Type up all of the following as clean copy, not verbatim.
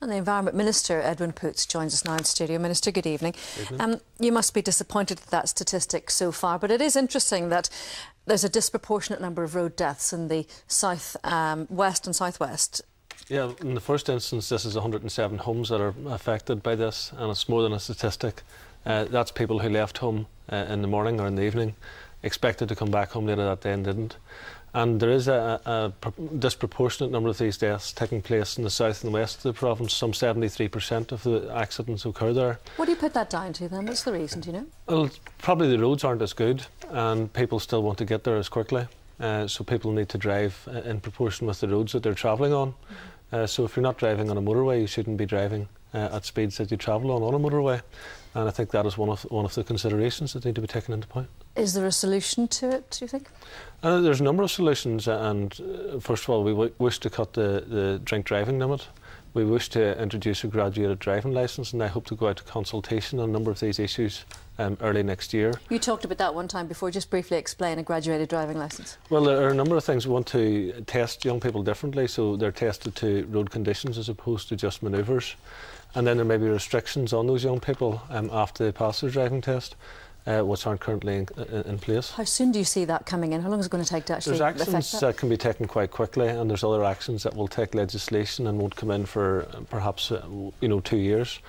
And the Environment Minister, Edwin Poots, joins us now in studio. Minister, good evening. Evening. You must be disappointed at that statistic so far, but it is interesting that there's a disproportionate number of road deaths in the south, west and southwest. Yeah, in the first instance, this is 107 homes that are affected by this, and it's more than a statistic. That's people who left home in the morning or in the evening, expected to come back home later that day and didn't. And there is a disproportionate number of these deaths taking place in the south and west of the province. Some 73% of the accidents occur there. What do you put that down to then? What's the reason, do you know? Well, probably the roads aren't as good and people still want to get there as quickly. So people need to drive in proportion with the roads that they're travelling on. So if you're not driving on a motorway, you shouldn't be driving at speeds that you travel on a motorway. And I think that is one of the considerations that need to be taken into account. Is there a solution to it, do you think? There's a number of solutions, and first of all, we wish to cut the drink driving limit. We wish to introduce a graduated driving licence, and I hope to go out to consultation on a number of these issues early next year. You talked about that one time before. Just briefly explain a graduated driving licence. Well, there are a number of things. We want to test young people differently, so they're tested to road conditions as opposed to just manoeuvres. And then there may be restrictions on those young people after they pass their driving test, which aren't currently in place. How soon do you see that coming in? How long is it going to take to actually affect that? There's actions that can be taken quite quickly, and there's other actions that will take legislation and won't come in for perhaps 2 years.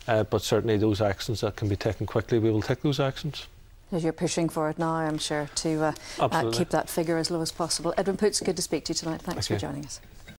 But certainly those actions that can be taken quickly, we will take those actions. Because you're pushing for it now, I'm sure, to keep that figure as low as possible. Edwin Poots, good to speak to you tonight. Thanks for joining us.